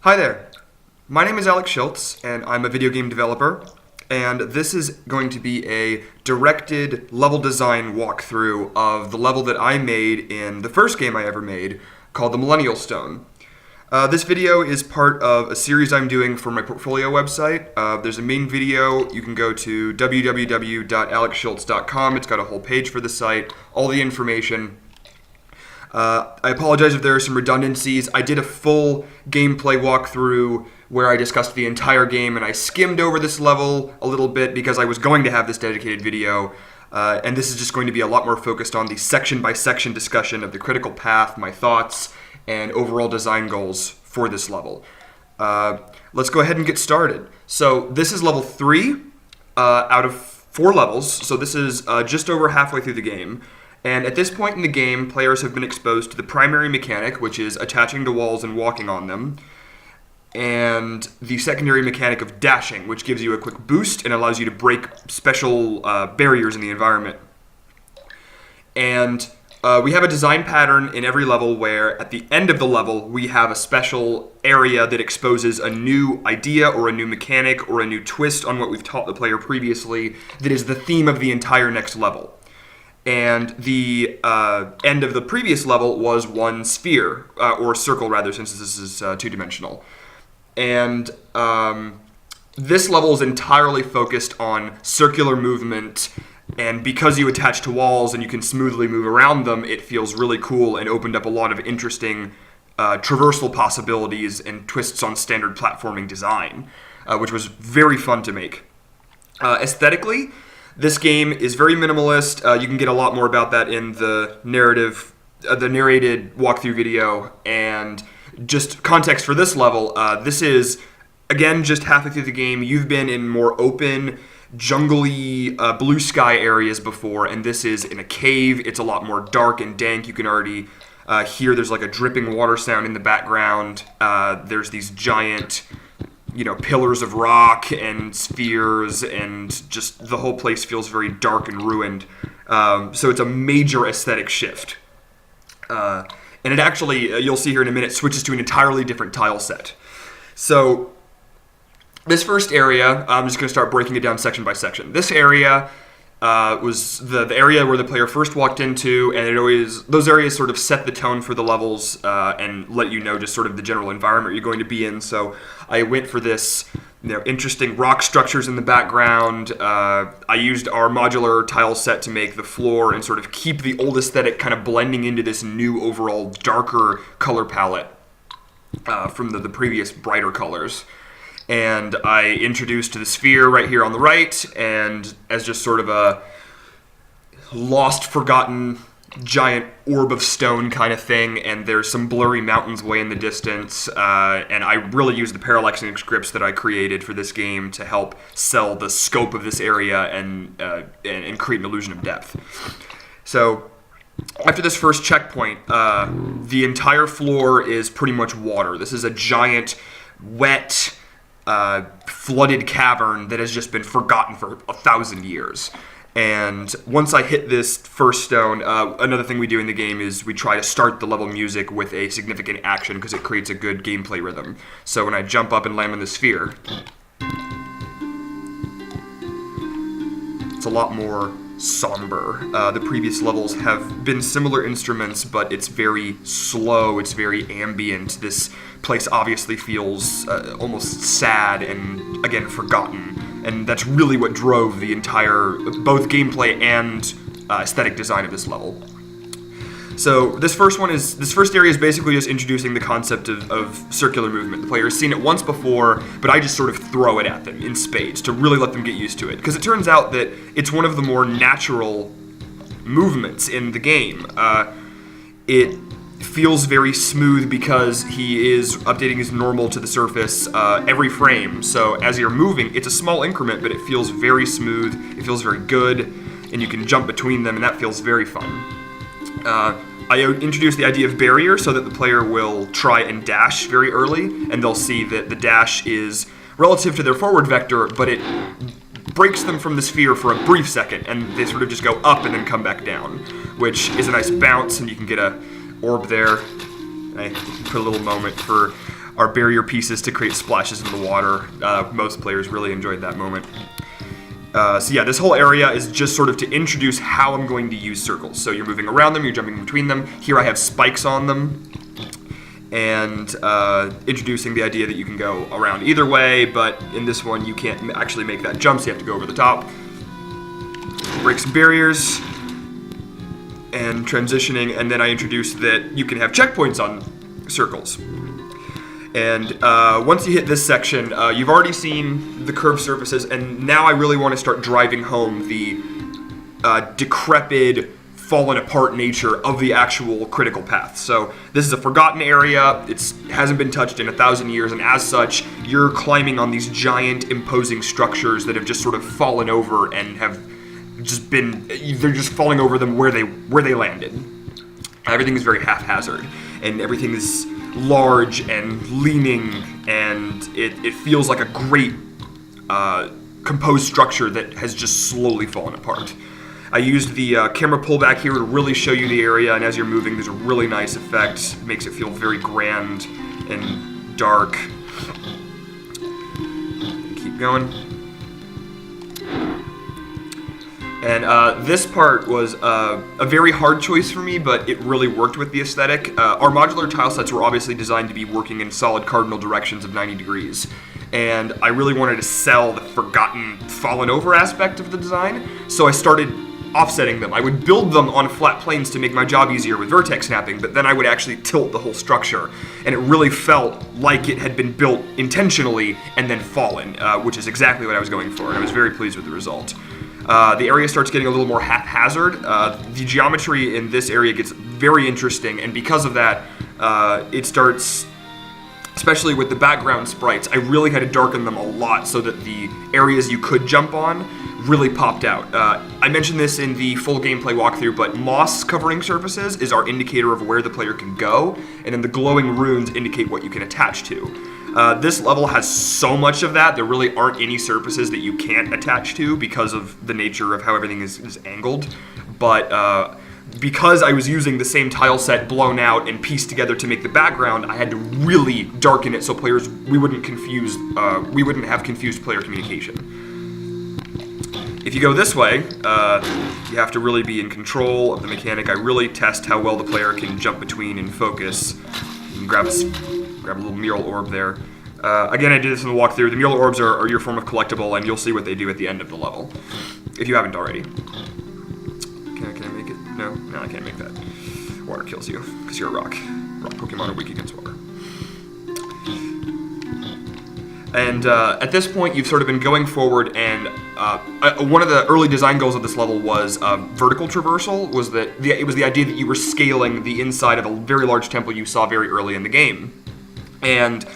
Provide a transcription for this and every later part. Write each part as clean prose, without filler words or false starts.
Hi there. My name is Alex Schultz, and I'm a video game developer. And this is going to be a directed level design walkthrough of the level that I made in the first game I ever made, called The Millennial Stone. This video is part of a series I'm doing for my portfolio website. There's a main video. You can go to www.alexschultz.com. It's got a whole page for the site, all the information. I apologize if there are some redundancies. I did a full gameplay walkthrough where I discussed the entire game, and I skimmed over this level a little bit because I was going to have this dedicated video. And this is just going to be a lot more focused on the section-by-section discussion of the critical path, my thoughts, and overall design goals for this level. Let's go ahead and get started. So this is level 3 out of 4 levels, so this is just over halfway through the game. And at this point in the game, players have been exposed to the primary mechanic, which is attaching to walls and walking on them, and the secondary mechanic of dashing, which gives you a quick boost and allows you to break special barriers in the environment. And we have a design pattern in every level where at the end of the level we have a special area that exposes a new idea or a new mechanic or a new twist on what we've taught the player previously that is the theme of the entire next level. And the end of the previous level was one sphere, or circle rather, since this is two-dimensional. And this level is entirely focused on circular movement, and because you attach to walls and you can smoothly move around them, it feels really cool and opened up a lot of interesting traversal possibilities and twists on standard platforming design, which was very fun to make. Aesthetically, this game is very minimalist. You can get a lot more about that in the narrated walkthrough video. And just context for this level, this is, again, just halfway through the game. You've been in more open, jungly, blue sky areas before, and this is in a cave. It's a lot more dark and dank. You can already hear there's like a dripping water sound in the background. There's these giant pillars of rock and spheres, and just the whole place feels very dark and ruined. So it's a major aesthetic shift. And it actually, you'll see here in a minute, switches to an entirely different tile set. So this first area, I'm just going to start breaking it down section by section. This area was the area where the player first walked into, and those areas sort of set the tone for the levels and let you know just sort of the general environment you're going to be in. So I went for this interesting rock structures in the background. I used our modular tile set to make the floor and sort of keep the old aesthetic kind of blending into this new overall darker color palette from the previous brighter colors. And I introduced the sphere right here on the right, and as just sort of a lost, forgotten, giant orb of stone kind of thing, and there's some blurry mountains way in the distance, and I really used the parallaxing scripts that I created for this game to help sell the scope of this area and create an illusion of depth. So after this first checkpoint, the entire floor is pretty much water. This is a giant, wet, flooded cavern that has just been forgotten for 1,000 years. And once I hit this first stone, another thing we do in the game is we try to start the level music with a significant action because it creates a good gameplay rhythm. So when I jump up and land on the sphere, it's a lot more somber. The previous levels have been similar instruments, but it's very slow, it's very ambient. This place obviously feels almost sad and, again, forgotten. And that's really what drove the entire, both gameplay and aesthetic design of this level. So this first area is basically just introducing the concept of circular movement. The player has seen it once before, but I just sort of throw it at them in spades to really let them get used to it. Because it turns out that it's one of the more natural movements in the game. It feels very smooth because he is updating his normal to the surface every frame. So as you're moving, it's a small increment, but it feels very smooth, it feels very good, and you can jump between them, and that feels very fun. I introduced the idea of barrier so that the player will try and dash very early, and they'll see that the dash is relative to their forward vector, but it breaks them from the sphere for a brief second, and they sort of just go up and then come back down, which is a nice bounce, and you can get a orb there. I put a little moment for our barrier pieces to create splashes in the water. Most players really enjoyed that moment. So yeah, this whole area is just sort of to introduce how I'm going to use circles. So you're moving around them, you're jumping between them. Here I have spikes on them, and introducing the idea that you can go around either way, but in this one you can't actually make that jump, so you have to go over the top. Break some barriers, and transitioning, and then I introduced that you can have checkpoints on circles. And once you hit this section, you've already seen the curved surfaces, and now I really want to start driving home the decrepit, fallen apart nature of the actual critical path. So this is a forgotten area, it hasn't been touched in 1,000 years, and as such, you're climbing on these giant, imposing structures that have just sort of fallen over and have just been, they're just falling over them where they landed. Everything is very haphazard, and everything is large and leaning, and it feels like a great composed structure that has just slowly fallen apart. I used the camera pullback here to really show you the area, and as you're moving, there's a really nice effect. It makes it feel very grand and dark. Keep going. And this part was a very hard choice for me, but it really worked with the aesthetic. Our modular tile sets were obviously designed to be working in solid cardinal directions of 90 degrees. And I really wanted to sell the forgotten, fallen over aspect of the design, so I started offsetting them. I would build them on flat planes to make my job easier with vertex snapping, but then I would actually tilt the whole structure, and it really felt like it had been built intentionally and then fallen, which is exactly what I was going for, and I was very pleased with the result. The area starts getting a little more haphazard. The geometry in this area gets very interesting, and because of that, it starts, especially with the background sprites, I really had to darken them a lot so that the areas you could jump on really popped out. I mentioned this in the full gameplay walkthrough, but moss covering surfaces is our indicator of where the player can go, and then the glowing runes indicate what you can attach to. This level has so much of that, there really aren't any surfaces that you can't attach to because of the nature of how everything is angled, but because I was using the same tile set blown out and pieced together to make the background, I had to really darken it so we wouldn't have confused player communication. If you go this way, you have to really be in control of the mechanic. I really test how well the player can jump between and focus. You can grab a little mural orb there. Again, I did this in the walkthrough. The mural orbs are your form of collectible, and you'll see what they do at the end of the level, if you haven't already. Can I make it? No, I can't make that. Water kills you, because you're a rock. Rock Pokemon are weak against water. And at this point, you've sort of been going forward, and one of the early design goals of this level was vertical traversal. It was the idea that you were scaling the inside of a very large temple you saw very early in the game. And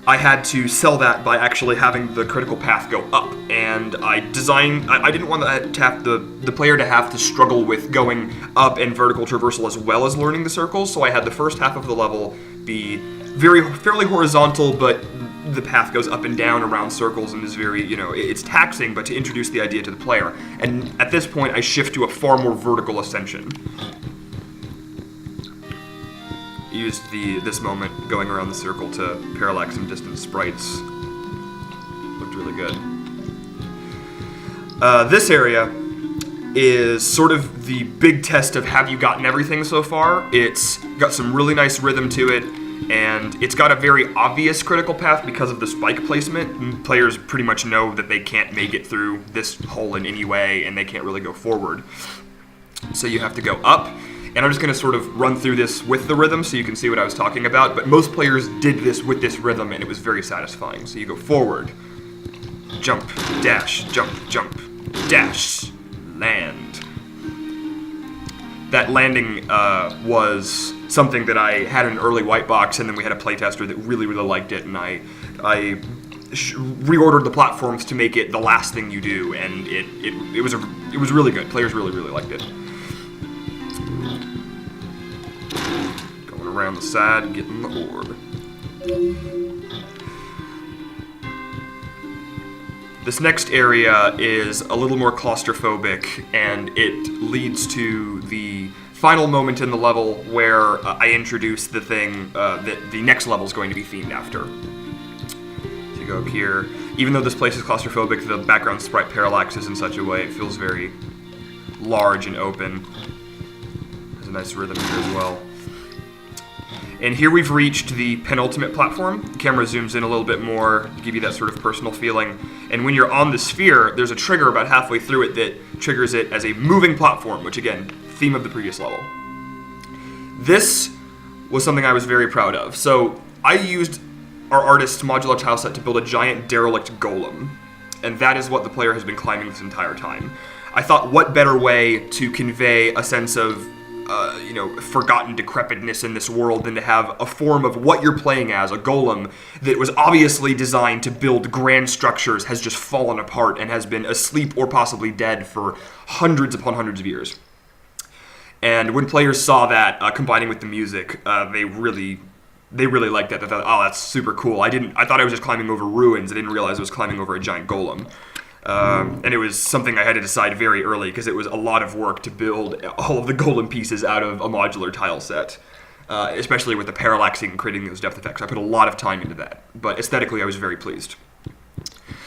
I had to sell that by actually having the critical path go up. And I didn't want the player to have to struggle with going up and vertical traversal as well as learning the circles, so I had the first half of the level be fairly horizontal, but the path goes up and down around circles and is very, it's taxing, but to introduce the idea to the player. And at this point, I shift to a far more vertical ascension. Used this moment going around the circle to parallax some distant sprites. Looked really good. This area is sort of the big test of have you gotten everything so far. It's got some really nice rhythm to it, and it's got a very obvious critical path because of the spike placement. Players pretty much know that they can't make it through this hole in any way, and they can't really go forward. So you have to go up, and I'm just going to sort of run through this with the rhythm so you can see what I was talking about, but most players did this with this rhythm, and it was very satisfying. So you go forward, jump, dash, dash, land. That landing was something that I had in an early white box, and then we had a playtester that really, really liked it, and I reordered the platforms to make it the last thing you do, and it was really good. Players really, really liked it. Going around the side, getting the orb. This next area is a little more claustrophobic, and it leads to the final moment in the level where I introduce the thing that the next level is going to be themed after. So you go up here. Even though this place is claustrophobic, the background sprite parallaxes in such a way it feels very large and open. There's a nice rhythm here as well. And here we've reached the penultimate platform. The camera zooms in a little bit more to give you that sort of personal feeling. And when you're on the sphere, there's a trigger about halfway through it that triggers it as a moving platform, which again, theme of the previous level. This was something I was very proud of. So I used our artist's modular tile set to build a giant derelict golem. And that is what the player has been climbing this entire time. I thought, what better way to convey a sense of forgotten decrepitness in this world than to have a form of what you're playing as, a golem that was obviously designed to build grand structures, has just fallen apart and has been asleep or possibly dead for hundreds upon hundreds of years. And when players saw that, combining with the music, they really liked that. They thought, oh, that's super cool. I thought I was just climbing over ruins. I didn't realize I was climbing over a giant golem. And it was something I had to decide very early because it was a lot of work to build all of the golem pieces out of a modular tile set, especially with the parallaxing and creating those depth effects. I put a lot of time into that, but aesthetically I was very pleased.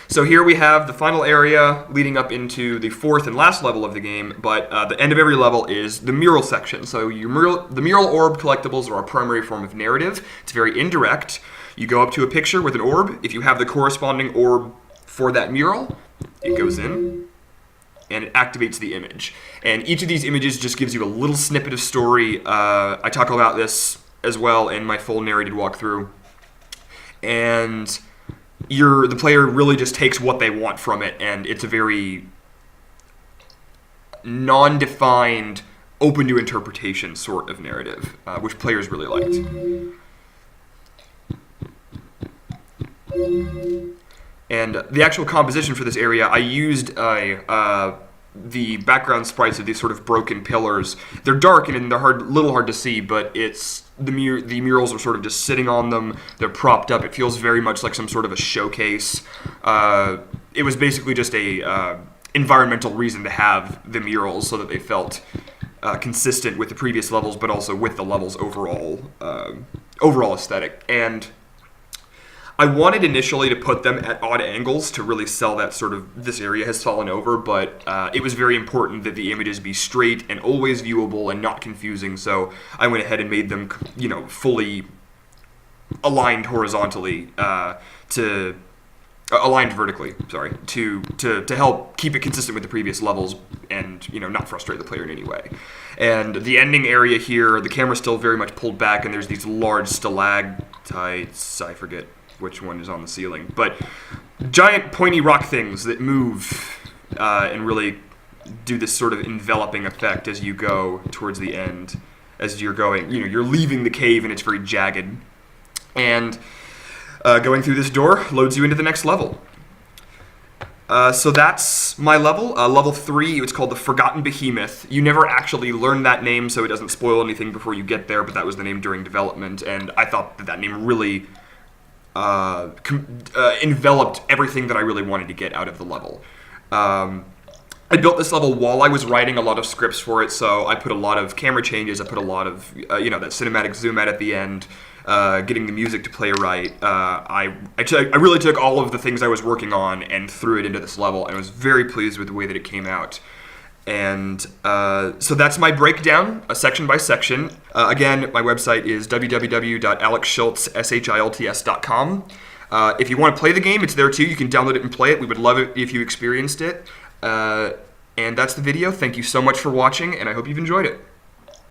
So here we have the final area leading up into the fourth and last level of the game, but the end of every level is the mural section. So the mural orb collectibles are our primary form of narrative. It's very indirect. You go up to a picture with an orb. If you have the corresponding orb for that mural, it goes in and it activates the image. And each of these images just gives you a little snippet of story. I talk about this as well in my full narrated walkthrough. And the player really just takes what they want from it, and it's a very non-defined, open to interpretation sort of narrative, which players really liked. And the actual composition for this area, I used the background sprites of these sort of broken pillars. They're dark and they're little hard to see, but it's the murals are sort of just sitting on them. They're propped up. It feels very much like some sort of a showcase. It was basically just a environmental reason to have the murals so that they felt consistent with the previous levels, but also with the level's overall aesthetic. And I wanted initially to put them at odd angles to really sell that sort of, this area has fallen over, but it was very important that the images be straight and always viewable and not confusing, so I went ahead and made them, fully aligned horizontally, aligned vertically, to help keep it consistent with the previous levels and, not frustrate the player in any way. And the ending area here, the camera's still very much pulled back, and there's these large stalactites, I forget which one is on the ceiling, but giant pointy rock things that move and really do this sort of enveloping effect as you go towards the end. As you're going, you're leaving the cave and it's very jagged. And going through this door loads you into the next level. So that's my level. Level 3, it's called the Forgotten Behemoth. You never actually learn that name, so it doesn't spoil anything before you get there, but that was the name during development, and I thought that name really enveloped everything that I really wanted to get out of the level. I built this level while I was writing a lot of scripts for it, so I put a lot of camera changes, I put a lot of, that cinematic zoom out at the end, getting the music to play right. I really took all of the things I was working on and threw it into this level, and I was very pleased with the way that it came out. And so that's my breakdown, section by section. Again, my website is www.alexschultz.com. If you want to play the game, it's there too. You can download it and play it. We would love it if you experienced it. And that's the video. Thank you so much for watching, and I hope you've enjoyed it.